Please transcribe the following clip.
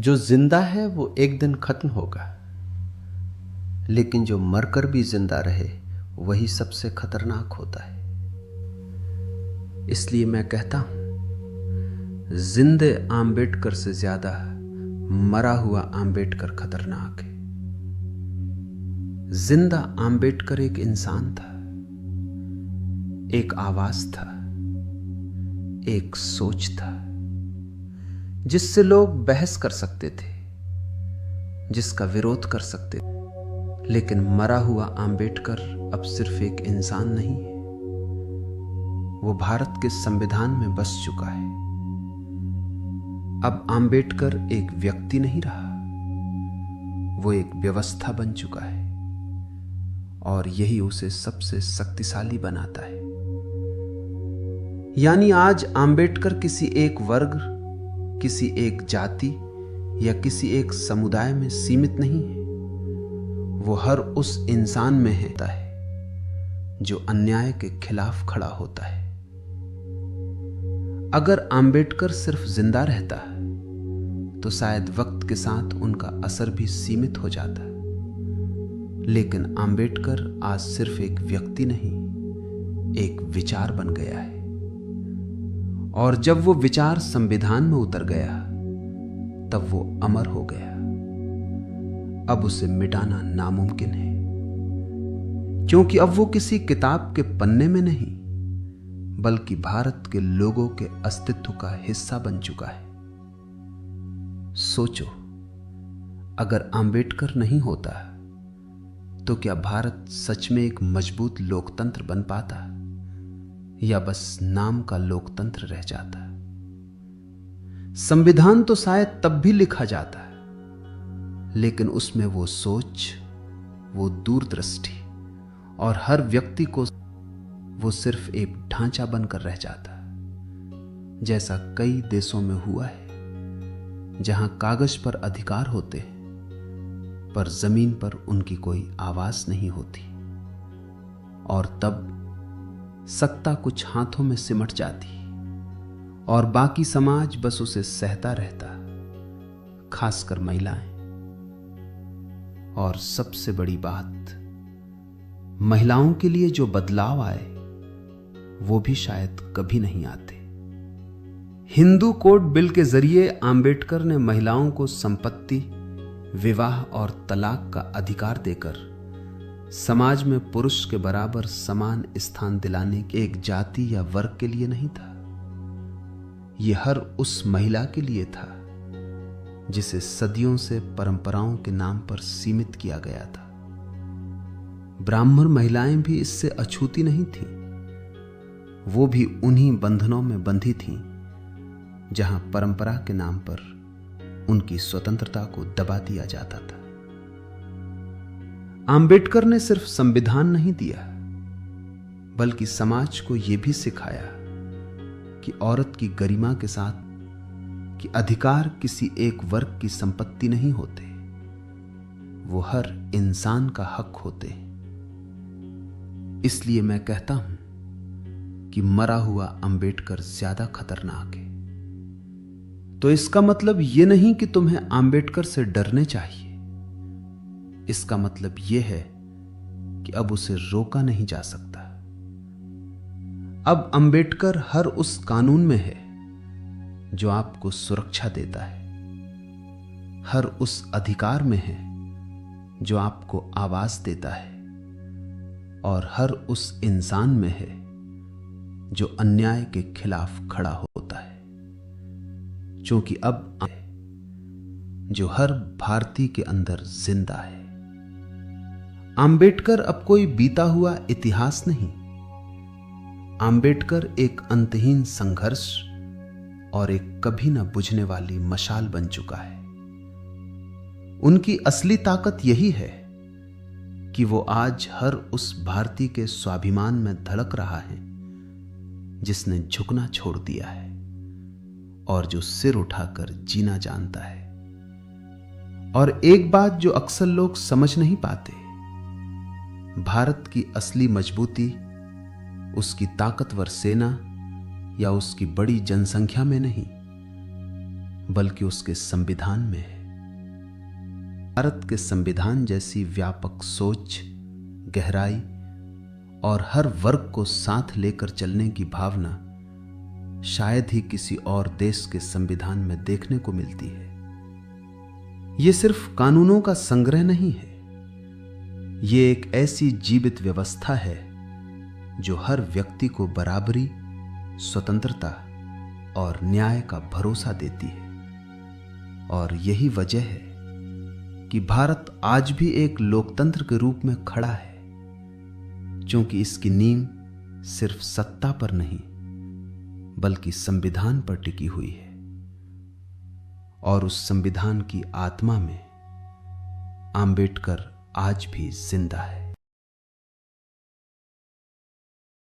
जो जिंदा है वो एक दिन खत्म होगा, लेकिन जो मरकर भी जिंदा रहे वही सबसे खतरनाक होता है। इसलिए मैं कहता हूं, जिंदे आम्बेडकर से ज्यादा मरा हुआ आम्बेडकर खतरनाक है। जिंदा आम्बेडकर एक इंसान था, एक आवाज था, एक सोच था, जिससे लोग बहस कर सकते थे, जिसका विरोध कर सकते थे। लेकिन मरा हुआ आम्बेडकर अब सिर्फ एक इंसान नहीं है, वो भारत के संविधान में बस चुका है। अब आम्बेडकर एक व्यक्ति नहीं रहा, वो एक व्यवस्था बन चुका है, और यही उसे सबसे शक्तिशाली बनाता है। यानी आज आम्बेडकर किसी एक वर्ग, किसी एक जाति या किसी एक समुदाय में सीमित नहीं है। वो हर उस इंसान में है जो अन्याय के खिलाफ खड़ा होता है। अगर आम्बेडकर सिर्फ जिंदा रहता तो शायद वक्त के साथ उनका असर भी सीमित हो जाता, लेकिन आम्बेडकर आज सिर्फ एक व्यक्ति नहीं, एक विचार बन गया है। और जब वो विचार संविधान में उतर गया तब वो अमर हो गया। अब उसे मिटाना नामुमकिन है, क्योंकि अब वो किसी किताब के पन्ने में नहीं, बल्कि भारत के लोगों के अस्तित्व का हिस्सा बन चुका है। सोचो, अगर आम्बेडकर नहीं होता तो क्या भारत सच में एक मजबूत लोकतंत्र बन पाता, या बस नाम का लोकतंत्र रह जाता? संविधान तो शायद तब भी लिखा जाता, लेकिन उसमें वो सोच, वो दूरदृष्टि और हर व्यक्ति को वो सिर्फ एक ढांचा बनकर रह जाता, जैसा कई देशों में हुआ है, जहां कागज पर अधिकार होते हैं पर जमीन पर उनकी कोई आवाज नहीं होती, और तब सत्ता कुछ हाथों में सिमट जाती और बाकी समाज बस उसे सहता रहता, खासकर महिलाएं। और सबसे बड़ी बात, महिलाओं के लिए जो बदलाव आए वो भी शायद कभी नहीं आते। हिंदू कोड बिल के जरिए आम्बेडकर ने महिलाओं को संपत्ति, विवाह और तलाक का अधिकार देकर समाज में पुरुष के बराबर समान स्थान दिलाने के एक जाति या वर्ग के लिए नहीं था, यह हर उस महिला के लिए था जिसे सदियों से परंपराओं के नाम पर सीमित किया गया था। ब्राह्मण महिलाएं भी इससे अछूती नहीं थीं, वो भी उन्हीं बंधनों में बंधी थीं जहां परंपरा के नाम पर उनकी स्वतंत्रता को दबा दिया जाता था। आम्बेडकर ने सिर्फ संविधान नहीं दिया, बल्कि समाज को यह भी सिखाया कि औरत की गरिमा के साथ कि अधिकार किसी एक वर्ग की संपत्ति नहीं होते, वो हर इंसान का हक होते। इसलिए मैं कहता हूं कि मरा हुआ आम्बेडकर ज्यादा खतरनाक है। तो इसका मतलब यह नहीं कि तुम्हें आम्बेडकर से डरने चाहिए, इसका मतलब यह है कि अब उसे रोका नहीं जा सकता। अब आम्बेडकर हर उस कानून में है जो आपको सुरक्षा देता है, हर उस अधिकार में है जो आपको आवाज देता है, और हर उस इंसान में है जो अन्याय के खिलाफ खड़ा होता है। क्योंकि अब जो हर भारतीय के अंदर जिंदा है। आम्बेडकर अब कोई बीता हुआ इतिहास नहीं, आम्बेडकर एक अंतहीन संघर्ष और एक कभी न बुझने वाली मशाल बन चुका है। उनकी असली ताकत यही है कि वो आज हर उस भारतीय के स्वाभिमान में धड़क रहा है जिसने झुकना छोड़ दिया है और जो सिर उठाकर जीना जानता है। और एक बात जो अक्सर लोग समझ नहीं पाते, भारत की असली मजबूती उसकी ताकतवर सेना या उसकी बड़ी जनसंख्या में नहीं, बल्कि उसके संविधान में है। भारत के संविधान जैसी व्यापक सोच, गहराई और हर वर्ग को साथ लेकर चलने की भावना शायद ही किसी और देश के संविधान में देखने को मिलती है। यह सिर्फ कानूनों का संग्रह नहीं है, यह एक ऐसी जीवित व्यवस्था है जो हर व्यक्ति को बराबरी, स्वतंत्रता और न्याय का भरोसा देती है। और यही वजह है कि भारत आज भी एक लोकतंत्र के रूप में खड़ा है, क्योंकि इसकी नींव सिर्फ सत्ता पर नहीं बल्कि संविधान पर टिकी हुई है। और उस संविधान की आत्मा में आंबेडकर आज भी जिंदा है।